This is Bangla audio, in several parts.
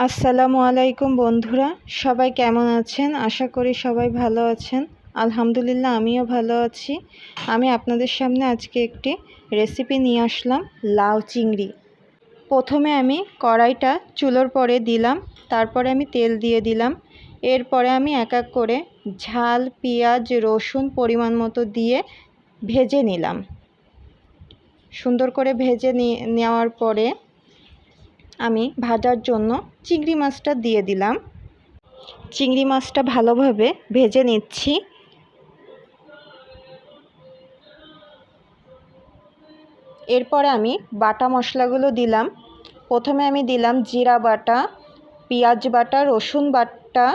আসসালামু আলাইকুম বন্ধুরা, সবাই কেমন আছেন? আশা করি সবাই ভালো আছেন। আলহামদুলিল্লাহ আমিও ভালো আছি। আমি আপনাদের সামনে আজকে একটি রেসিপি নিয়ে আসলাম, লাউ চিংড়ি। প্রথমে আমি কড়াইটা চুলোর পরে দিলাম, তারপরে আমি তেল দিয়ে দিলাম। এরপরে আমি এক এক করে ঝাল, পেঁয়াজ, রসুন পরিমাণ মতো দিয়ে ভেজে নিলাম। সুন্দর করে ভেজে নেওয়ার পরে আমি ভাজার জন্য চিংড়ি মাছটা দিয়ে দিলাম। চিংড়ি মাছটা ভালোভাবে ভেজে নিচ্ছি। এরপরে আমি বাটা মশলাগুলো দিলাম। প্রথমে আমি দিলাম জিরা বাটা, পেঁয়াজ বাটা, রসুন বাটা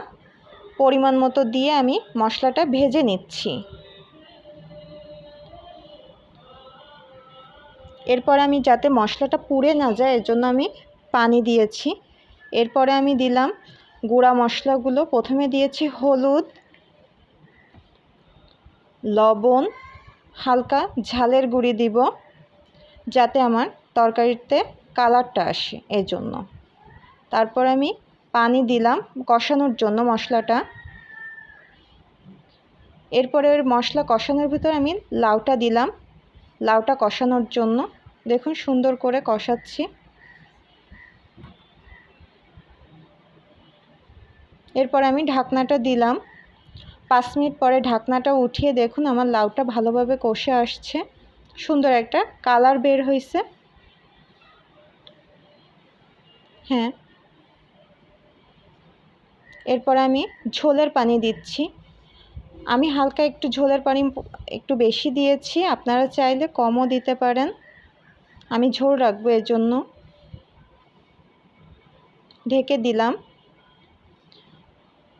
পরিমাণ মতো দিয়ে আমি মশলাটা ভেজে নিচ্ছি। এরপরে আমি যাতে মশলাটা পুড়ে না যায় এজন্য আমি পানি দিয়েছি। এরপরে আমি দিলাম গুঁড়া মশলাগুলো। প্রথমে দিয়েছি হলুদ, লবণ, হালকা ঝালের গুঁড়ি দিব যাতে আমার তরকারিতে কালারটা আসে এজন্য। তারপর আমি পানি দিলাম কষানোর জন্য মশলাটা। এরপরে মশলা কষানোর ভিতর আমি লাউটা দিলাম, লাউটা কষানোর জন্য। দেখুন সুন্দর করে কষাচ্ছি। এরপর আমি ঢাকনাটা দিলাম। 5 মিনিট পরে ঢাকনাটা উঠিয়ে দেখুন আমার লাউটা ভালোভাবে কষে আসছে, সুন্দর একটা কালার বের হয়েছে। হ্যাঁ, এরপর আমি ঝোলের পানি দিচ্ছি। আমি হালকা একটু ঝোলের পানি একটু বেশি দিয়েছি, আপনারা চাইলে কমও দিতে পারেন। আমি ঝোল রাখবো এজন্য ঢেকে দিলাম।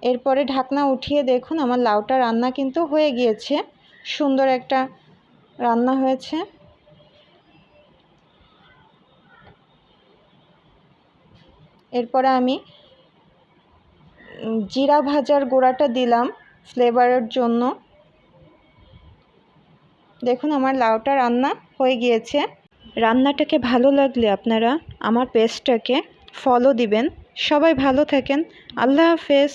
এরপরে ঢাকনা উঠিয়ে দেখুন আমার লাউটা রান্না কিন্তু হয়ে গিয়েছে, সুন্দর একটা রান্না হয়েছে। এরপরে আমি জিরা ভাজার গুঁড়াটা দিলাম ফ্লেভারের জন্য। দেখুন আমার লাউটা রান্না হয়ে গিয়েছে। রান্নাটাকে ভালো লাগলে আপনারা আমার পেজটাকে ফলো দিবেন। সবাই ভালো থাকেন। আল্লাহ হাফেজ।